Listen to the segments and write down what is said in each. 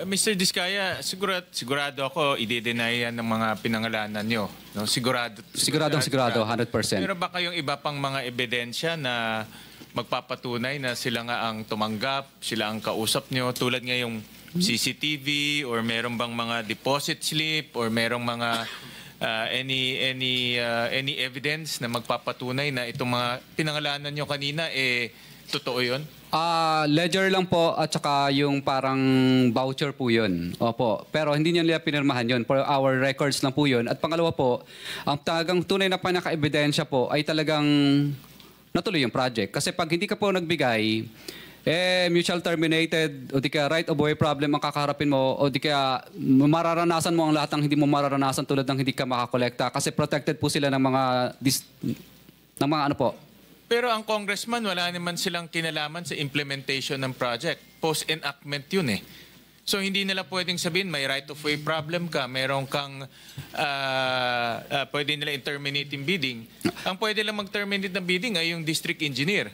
Mr. Diskaya, sigurado ako i-deny yan ng mga pinangalanan nyo. No? Sigurado, 100%. Pero ba kayong iba pang mga ebidensya na magpapatunay na sila nga ang tumanggap, sila ang kausap nyo, tulad nga yung CCTV, or meron bang mga deposit slip, or merong mga any evidence na magpapatunay na itong mga pinangalanan nyo kanina, totoo yun? Ledger lang po at saka yung parang voucher po yun. Opo. Pero hindi niya nila pinirmahan yun. For our records lang po yun. At pangalawa po, ang talagang tunay na panaka-ebidensya po ay talagang natuloy yung project. Kasi pag hindi ka po nagbigay, mutual terminated, o di kaya right of way problem ang kakaharapin mo, o di kaya mararanasan mo ang lahat ng hindi mo mararanasan tulad ng hindi ka makakolekta. Kasi protected po sila ng mga ano po. Pero ang congressman, wala naman silang kinalaman sa implementation ng project. Post-enactment yun eh. So hindi nila pwedeng sabihin may right of way problem ka, meron kang pwede nila i-terminate yung bidding. Ang pwede lang mag-terminate ng bidding ay yung district engineer.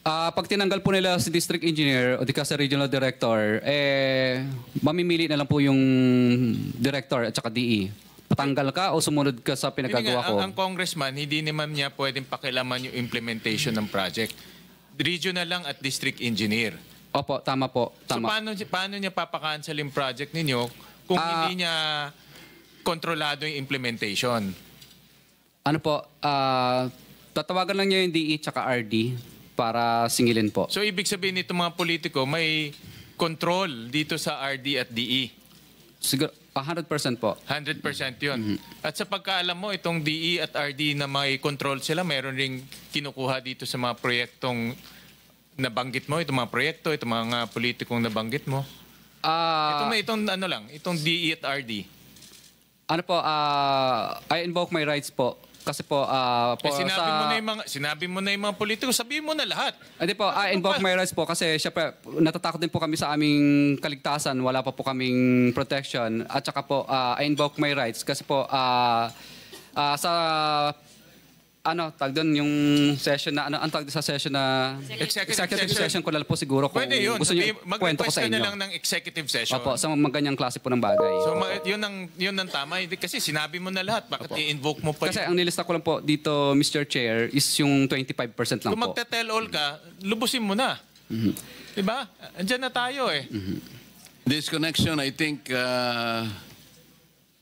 Pag tinanggal po nila si district engineer o di ka sa regional director, mamimili na lang po yung director at saka DE. Patanggal ka o sumunod ka sa pinagagawa ko? Ang congressman, hindi naman niya pwedeng pakialaman yung implementation ng project. Regional lang at district engineer. Opo, tama po. Tama. So paano niya papakancel yung project ninyo kung hindi niya kontrolado yung implementation? Ano po, tatawagan lang niya yung DE tsaka RD para singilin po. So ibig sabihin nito mga politiko, may control dito sa RD at DE? Siguro, 100% po. 100% yun. At sa pagkaalam mo, itong DE at RD na may control sila, meron ring kinukuha dito sa mga proyektong nabanggit mo, itong mga proyekto, itong mga politikong nabanggit mo. Itong DE at RD. Ano po, I invoke my rights po. Kasi po, sinabi mo na yung mga politiko, sabihin mo na lahat. Hindi po, I invoke my rights po kasi syempre natatakot din po kami sa aming kaligtasan, wala pa po kaming protection. At saka po, I invoke my rights kasi po sa tag doon yung session na ang tag sa session na executive session ko lang po siguro kung pwede yun. gusto niyo kwento ko sa inyo. Na lang ng executive session. Opo, sa mga ganyang klase po ng bagay. So yun ang tama kasi sinabi mo na lahat. Bakit i-invoke mo pa? Kasi ang nilista ko lang po dito, Mr. Chair, is yung 25% lang kung po. Kung magte-tell all ka, lubusin mo na. Diba? Andiyan na tayo eh. This connection, I think,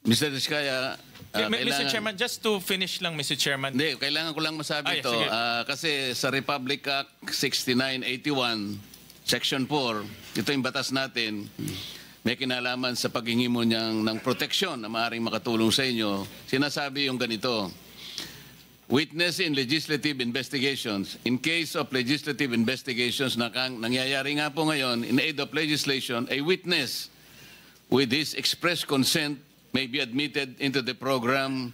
Mr. Diskaya, Mr. Chairman, just to finish lang, Mr. Chairman. Hindi, kailangan ko lang masabi ito. Kasi sa Republic Act 6981, Section 4, ito yung batas natin, may kinalaman sa paghingi mo ng proteksyon na maaaring makatulong sa inyo. Sinasabi yung ganito, witness in legislative investigations. In case of legislative investigations na nangyayari nga po ngayon, in aid of legislation, a witness with his express consent may be admitted into the program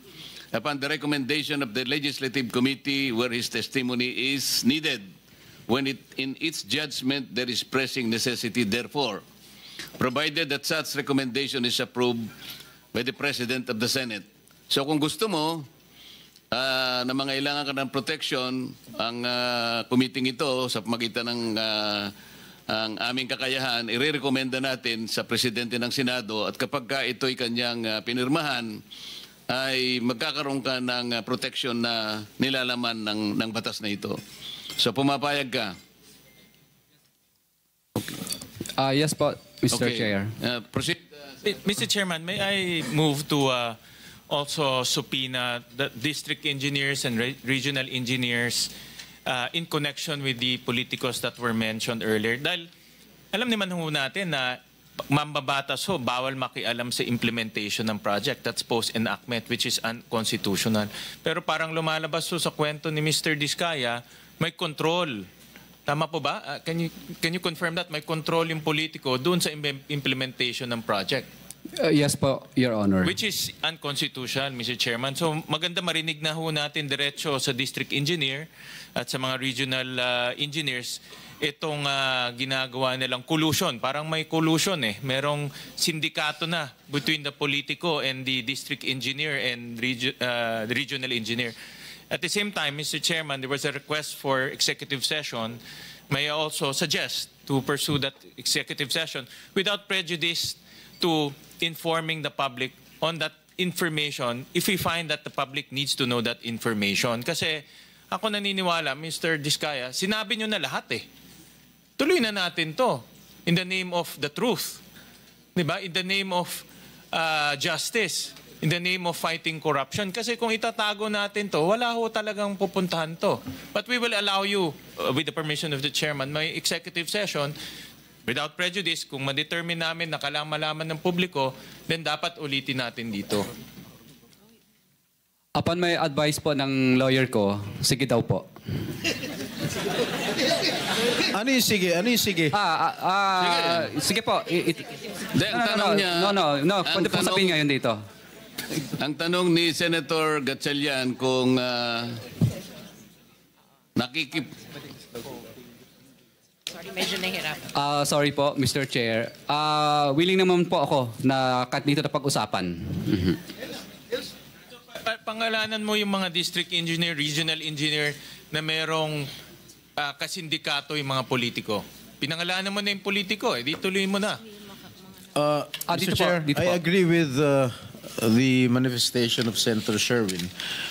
upon the recommendation of the Legislative Committee where his testimony is needed when in its judgment there is pressing necessity therefore, provided that such recommendation is approved by the President of the Senate. So kung gusto mo na mangailangan ka ng protection, ang committee ito sa pamagitan ng ang aming kakayahan, irerekomenda natin sa Presidente ng Senado at kapag ito'y kanyang pinirmahan, ay magkakaroon ka ng protection na nilalaman ng batas na ito. So pumapayag ka? Okay. Yes po, Mr. Chair. Proceed. Mr. Chairman, may I move to also subpoena the district engineers and regional engineers in connection with the politicos that were mentioned earlier. Dahil alam naman ho natin na mambabatas ho, bawal makialam sa implementation ng project. That's post-enactment, which is unconstitutional. Pero parang lumalabas ho sa kwento ni Mr. Diskaya, may control. Tama po ba? Can you confirm that? May control yung politiko doon sa implementation ng project. Yes po, Your Honor. Which is unconstitutional, Mr. Chairman. So maganda marinig na ho natin diretso sa district engineer at sa mga regional engineers itong ginagawa nilang collusion. Parang may collusion eh. Merong sindikato na between the politico and the district engineer and the regional engineer. At the same time, Mr. Chairman, there was a request for executive session may I also suggest to pursue that executive session without prejudice to informing the public on that information if we find that the public needs to know that information. Kasi ako naniniwala, Mr. Diskaya, sinabi nyo na lahat eh. Tuloy na natin to in the name of the truth. Diba? In the name of justice. In the name of fighting corruption. Kasi kung itatago natin to, wala ho talagang pupuntahan to. But we will allow you, with the permission of the chairman, may executive session without prejudice. Kung ma-determine namin na kailangan malaman ng publiko, then dapat ulitin natin dito. Upon may advice po ng lawyer ko, sige daw po. Ano yung sige? Ano yung sige? Sige po. Then, ang tanong niya... No. Pwede po sabihin ngayon dito. Ang tanong ni Senator Gatchalian kung Sorry, medyo nahirap. Sorry po, Mr. Chair. Willing naman po ako na kahit dito na pag-usapan. Pangalanan mo yung mga district engineer, regional engineer na merong kasindikato yung mga politiko. Pinangalanan mo na yung politiko, di tuloy mo na. Mr. dito po, Chair, dito I po. agree with the manifestation of Senator Sherwin.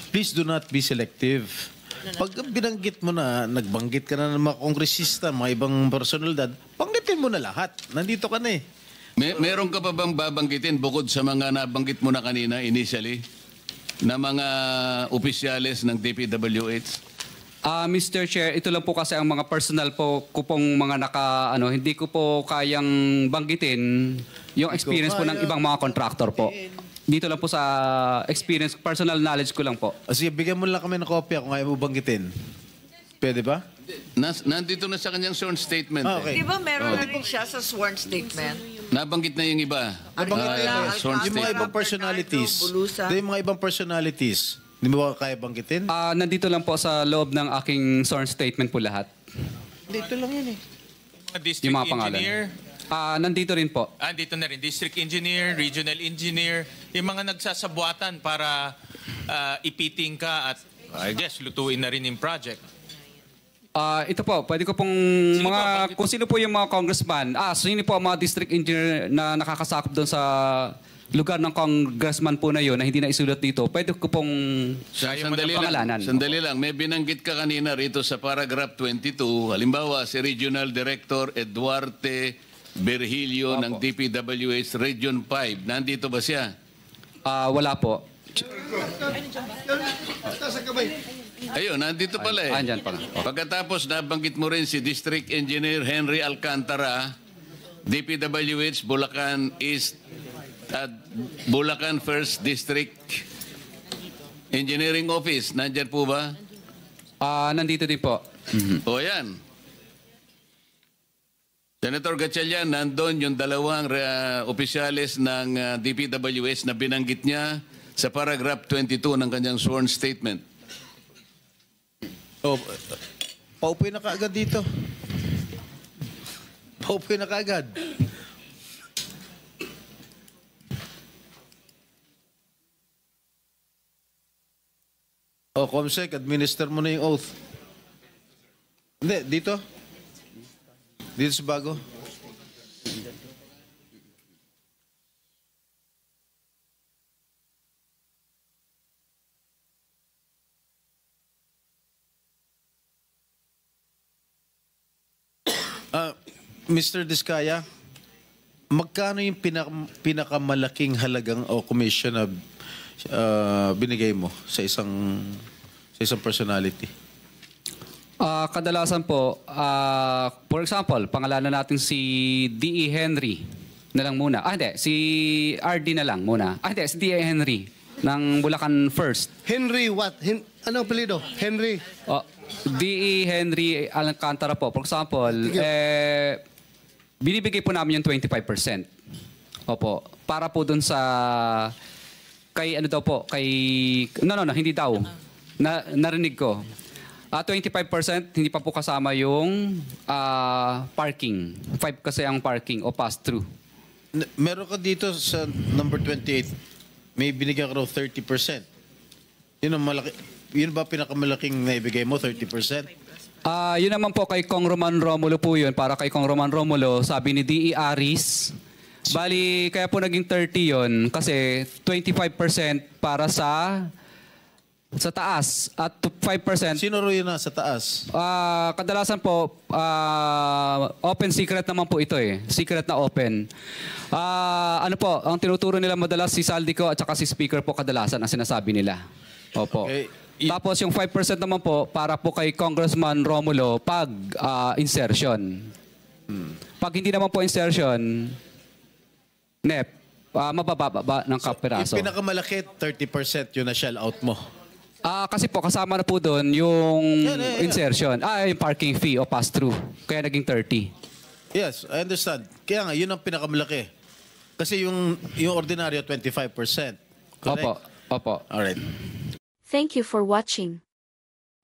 Please do not be selective. Pag binanggit mo na, nagbanggit ka na ng mga kongresista, mga ibang personalidad, banggitin mo na lahat. Nandito ka na eh. Meron ka pa bang babanggitin bukod sa mga nabanggit mo na kanina initially na mga opisyales ng DPWH? Mr. Chair, ito lang po kasi ang mga personal po ko pong mga hindi ko po kayang banggitin yung experience po ng ibang mga contractor po. Dito lang po sa experience, personal knowledge ko lang po. Sige, bigyan mo lang kami ng kopya kung ayaw mo banggitin. Pwede ba? Nandito na sa kanyang sworn statement. Okay. Di ba meron na rin siya sa sworn statement? Nabanggit na yung iba. Nabanggit na Alcantara, yung sworn mga statement. ibang personalities. Bernardo, Bulusan. Yung mga ibang personalities. Hindi mo ba kaya banggitin? Nandito lang po sa loob ng aking sworn statement po lahat. Dito lang yun eh. Mga district Yung mga pangalan. engineer, Nandito rin po. dito na rin, district engineer, regional engineer, yung mga nagsasabuatan para ipiting ka at I guess lutuin na rin yung project. Ito po, pwede ko pong Sige po, bakit- kung sino po yung mga congressman, sino po ang mga district engineer na nakakasakop doon sa lugar ng congressman po na yun na hindi na isulat dito, pwede ko pong pangalanan. Sandali lang. May binanggit ka kanina rito sa paragraph 22. Halimbawa, si Regional Director Eduarte Berhilio ng DPWH Region 5. Nandito ba siya? Wala po. Ayun, nandito pala eh. Andyan pa. Pagkatapos nabanggit mo rin si District Engineer Henry Alcantara, DPWH Bulacan East at Bulacan First District Engineering Office. Nandyan po ba? Nandito din po. O yan. Senator Gatchalian, nandun yung dalawang opisyales ng DPWH na binanggit niya sa paragraph 22 ng kanyang sworn statement. Oh, paupoy na kaagad dito. Paupoy na kaagad. Comsec, administer mo na yung oath. Hindi, dito. Dito sa bago. Mr. Diskaya, magkano yung pinakamalaking halagang o commission na binigay mo sa isang personality? Kadalasan po, for example, pangalanan natin si D.E. Henry na lang muna. Hindi, si R.D. na lang muna. Hindi, si D.E. Henry ng Bulacan First. Henry what? Ano apelido? Henry. D.E. Henry Alcantara po. For example, binibigay po namin yung 25%. Opo. Para po dun sa kay ano daw po, kay no, hindi daw. Narinig ko. 25% hindi pa po kasama yung parking. 5 kasi ang parking o pass-through. Meron ka dito sa number 28, may binigyan ka raw 30%. Yun ang malaki. Yun ba pinakamalaking naibigay mo, 30%? Yun naman po kay Kong Roman Romulo po yun. Para kay Kong Roman Romulo, sabi ni D.E. Aris, bali, kaya po naging 30 yun kasi 25% para sa taas at 5%. Sino ro yun na sa taas? Kadalasan po, open secret naman po ito eh. Secret na open. Ano po, ang tinuturo nila madalas si Saldico at saka si Speaker po kadalasan ang sinasabi nila. Opo. Okay. Tapos yung 5% naman po para po kay Congressman Romulo pag insertion. Pag hindi naman po insertion, NEP, mabababa ng kapiraso. Yung pinakamalaki, 30% yun na shell out mo. Kasi po kasama na po doon yung insertion. Yung parking fee o pass-through. Kaya naging 30. Yes, I understand. Kaya nga, yun ang pinakamalaki. Kasi yung ordinaryo, 25%. Correct? Opo. Alright. Thank you for watching.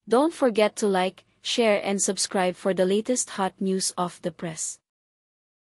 Don't forget to like, share and subscribe for the latest hot news of the press.